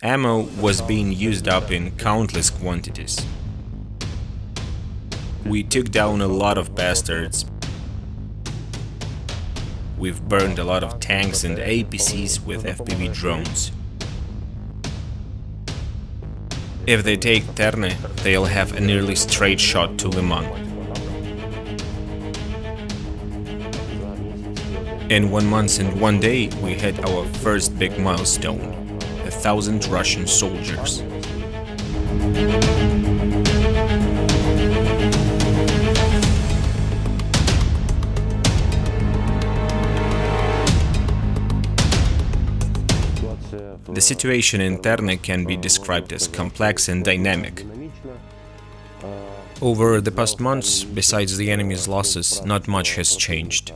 Ammo was being used up in countless quantities. We took down a lot of bastards. We've burned a lot of tanks and APCs with FPV drones. If they take Terny, they'll have a nearly straight shot to Liman. In 1 month and 1 day, we hit our first big milestone: 1,000 Russian soldiers. The situation in Terny can be described as complex and dynamic. Over the past months, besides the enemy's losses, not much has changed.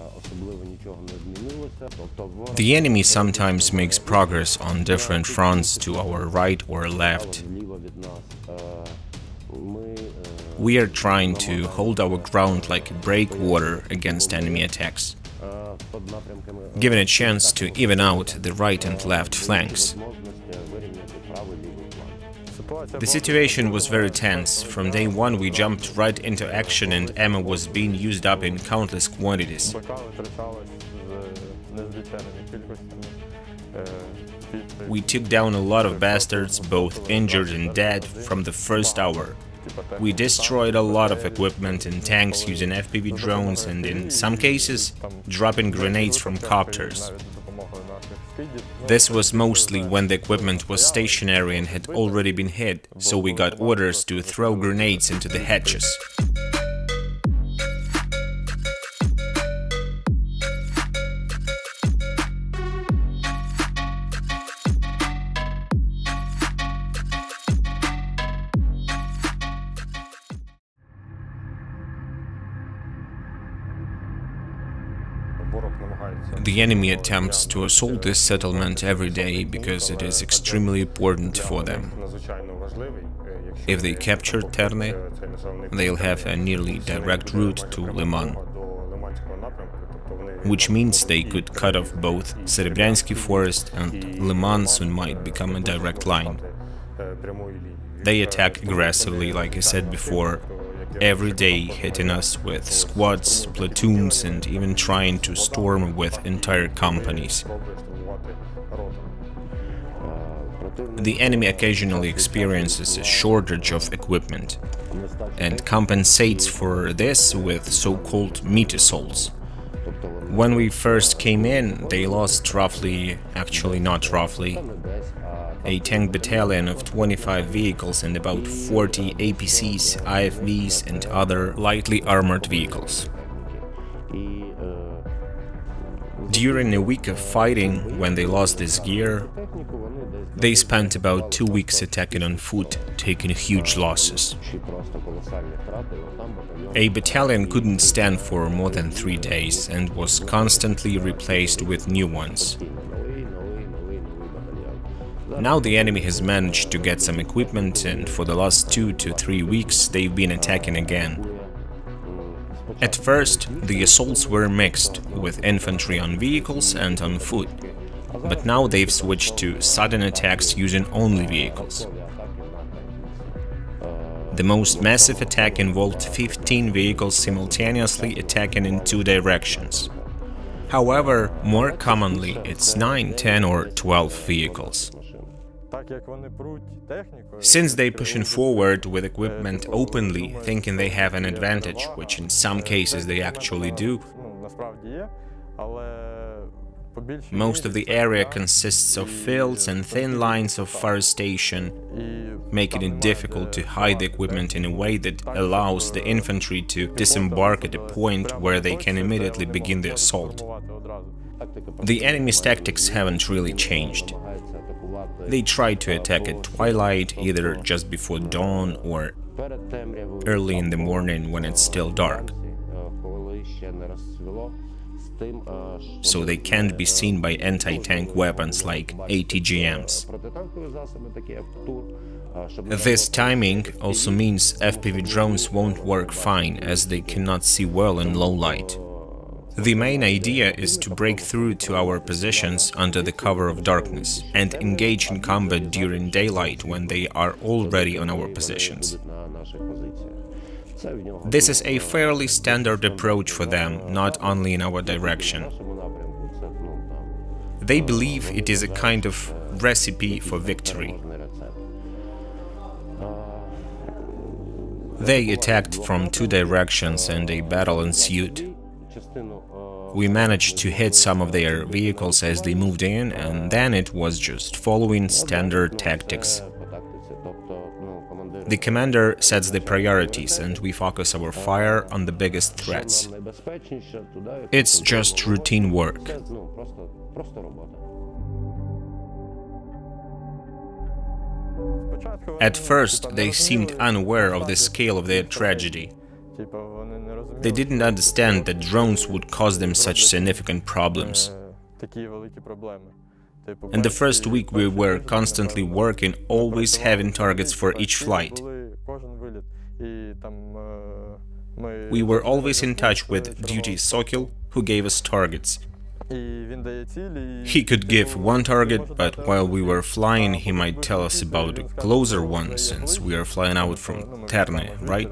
The enemy sometimes makes progress on different fronts to our right or left. We are trying to hold our ground like a breakwater against enemy attacks, given a chance to even out the right and left flanks. The situation was very tense. From day one we jumped right into action and ammo was being used up in countless quantities. We took down a lot of bastards, both injured and dead, from the first hour. We destroyed a lot of equipment and tanks using FPV drones and, in some cases, dropping grenades from copters. This was mostly when the equipment was stationary and had already been hit, so we got orders to throw grenades into the hatches. The enemy attempts to assault this settlement every day because it is extremely important for them. If they capture Terny, they'll have a nearly direct route to Liman, which means they could cut off both Serebryansky forest, and Liman soon might become a direct line. They attack aggressively, like I said before, every day, hitting us with squads, platoons, and even trying to storm with entire companies. The enemy occasionally experiences a shortage of equipment and compensates for this with so-called meat assaults. When we first came in, they lost actually not roughly, a tank battalion of 25 vehicles and about 40 APCs, IFVs and other lightly armored vehicles. During a week of fighting, when they lost this gear, they spent about 2 weeks attacking on foot, taking huge losses. A battalion couldn't stand for more than 3 days and was constantly replaced with new ones. Now the enemy has managed to get some equipment, and for the last 2 to 3 weeks they've been attacking again. At first, the assaults were mixed, with infantry on vehicles and on foot, but now they've switched to sudden attacks using only vehicles. The most massive attack involved 15 vehicles simultaneously attacking in 2 directions. However, more commonly it's 9, 10 or 12 vehicles. Since they're pushing forward with equipment openly, thinking they have an advantage, which in some cases they actually do, most of the area consists of fields and thin lines of forestation, making it difficult to hide the equipment in a way that allows the infantry to disembark at a point where they can immediately begin the assault. The enemy's tactics haven't really changed. They try to attack at twilight, either just before dawn or early in the morning when it's still dark, so they can't be seen by anti-tank weapons like ATGMs. This timing also means FPV drones won't work fine, as they cannot see well in low light. The main idea is to break through to our positions under the cover of darkness and engage in combat during daylight when they are already on our positions. This is a fairly standard approach for them, not only in our direction. They believe it is a kind of recipe for victory. They attacked from two directions and a battle ensued. We managed to hit some of their vehicles as they moved in, and then it was just following standard tactics. The commander sets the priorities and we focus our fire on the biggest threats. It's just routine work. At first, they seemed unaware of the scale of their tragedy. They didn't understand that drones would cause them such significant problems. In the first week we were constantly working, always having targets for each flight. We were always in touch with Duty Sokil, who gave us targets. He could give one target, but while we were flying he might tell us about a closer one, since we are flying out from Terny, right?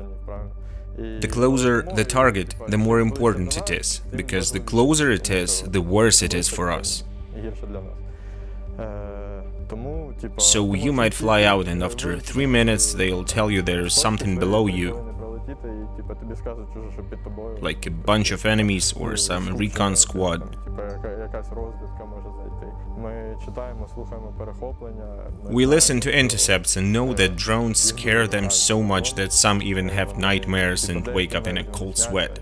The closer the target, the more important it is, because the closer it is, the worse it is for us. So you might fly out and after 3 minutes they'll tell you there's something below you, like a bunch of enemies or some recon squad. We listen to intercepts and know that drones scare them so much that some even have nightmares and wake up in a cold sweat.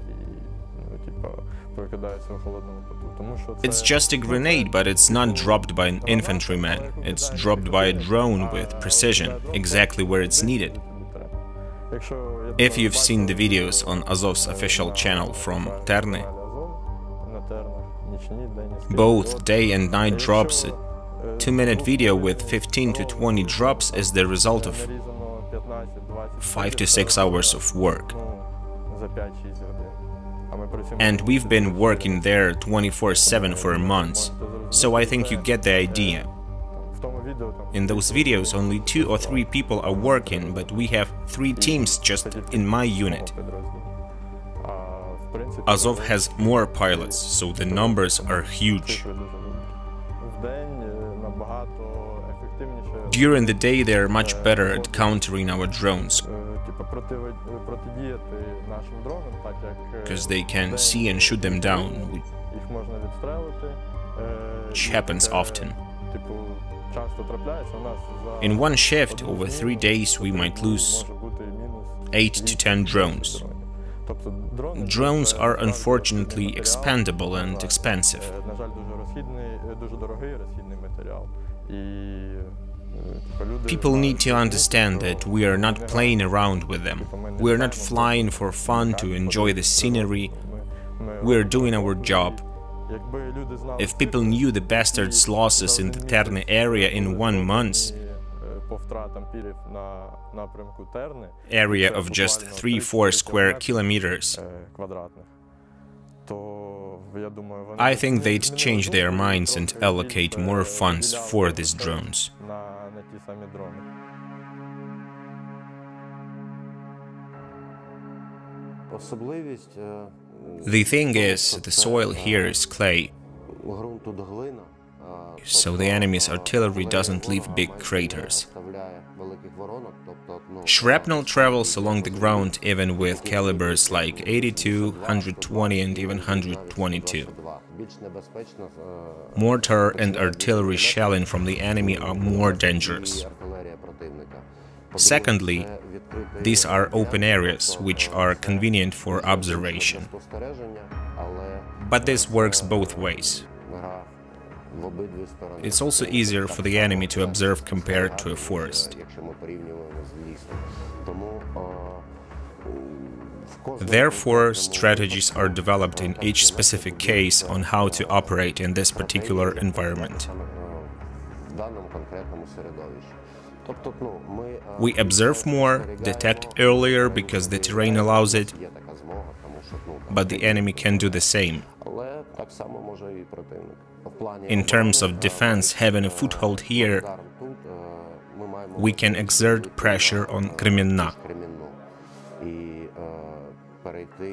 It's just a grenade, but it's not dropped by an infantryman. It's dropped by a drone with precision, exactly where it's needed. If you've seen the videos on Azov's official channel from Terny, both day and night drops, a 2-minute video with 15 to 20 drops is the result of 5 to 6 hours of work. And we've been working there 24/7 for months, so I think you get the idea. In those videos only 2 or 3 people are working, but we have 3 teams just in my unit. Azov has more pilots, so the numbers are huge. During the day they are much better at countering our drones, because they can see and shoot them down, which happens often. In one shift, over 3 days, we might lose 8 to 10 drones. Drones are unfortunately expendable and expensive. People need to understand that we are not playing around with them. We are not flying for fun to enjoy the scenery. We are doing our job. If people knew the bastards' losses in the Terny area in 1 month, area of just 3-4 square kilometers, I think they'd change their minds and allocate more funds for these drones. The thing is, the soil here is clay, so the enemy's artillery doesn't leave big craters. Shrapnel travels along the ground even with calibers like 82, 120 and even 122. Mortar and artillery shelling from the enemy are more dangerous. Secondly, these are open areas, which are convenient for observation. But this works both ways. It's also easier for the enemy to observe compared to a forest. Therefore, strategies are developed in each specific case on how to operate in this particular environment. We observe more, detect earlier because the terrain allows it, but the enemy can do the same. In terms of defense, having a foothold here, we can exert pressure on Kreminna,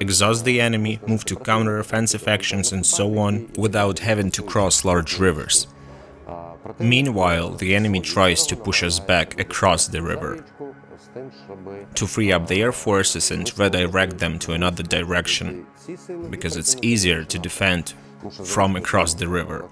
exhaust the enemy, move to counter-offensive actions and so on, without having to cross large rivers. Meanwhile, the enemy tries to push us back across the river, to free up their forces and redirect them to another direction, because it's easier to defend from across the river.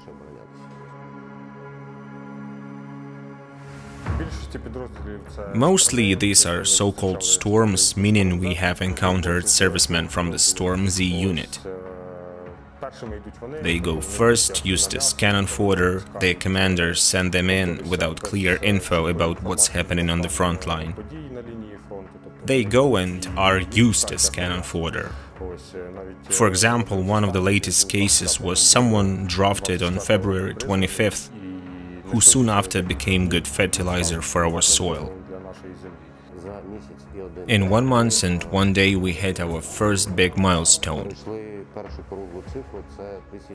Mostly these are so-called storms, meaning we have encountered servicemen from the Storm Z unit. They go first, used as cannon fodder, their commanders send them in without clear info about what's happening on the front line. They go and are used as cannon fodder. For example, one of the latest cases was someone drafted on February 25th, who soon after became good fertilizer for our soil. In 1 month and 1 day we hit our first big milestone: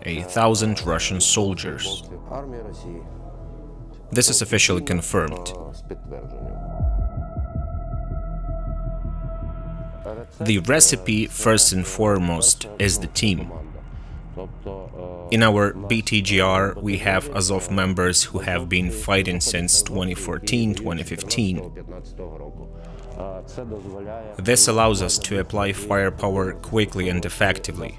1,000 Russian soldiers. This is officially confirmed. The recipe, first and foremost, is the team. In our BTGR, we have Azov members who have been fighting since 2014-2015. This allows us to apply firepower quickly and effectively,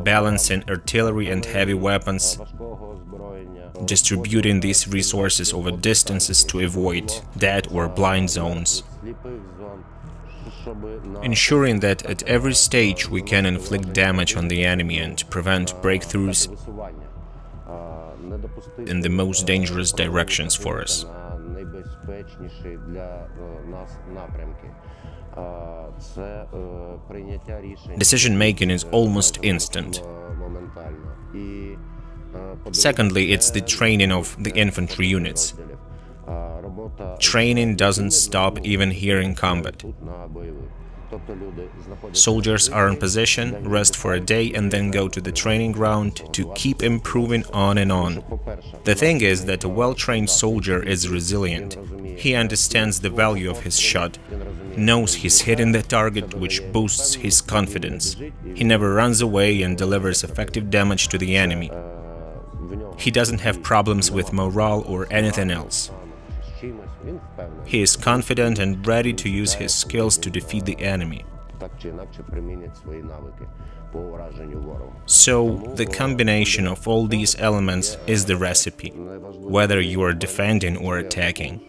balancing artillery and heavy weapons, distributing these resources over distances to avoid dead or blind zones, ensuring that at every stage we can inflict damage on the enemy and prevent breakthroughs in the most dangerous directions for us. Decision-making is almost instant. Secondly, it's the training of the infantry units. Training doesn't stop even here in combat. Soldiers are in position, rest for a day and then go to the training ground to keep improving on and on. The thing is that a well-trained soldier is resilient. He understands the value of his shot, knows he's hitting the target, which boosts his confidence. He never runs away and delivers effective damage to the enemy. He doesn't have problems with morale or anything else. He is confident and ready to use his skills to defeat the enemy. So, the combination of all these elements is the recipe, whether you are defending or attacking.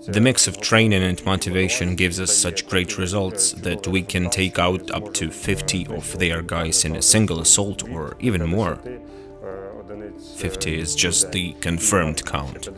The mix of training and motivation gives us such great results that we can take out up to 50 of their guys in a single assault or even more. 50 is just the confirmed count.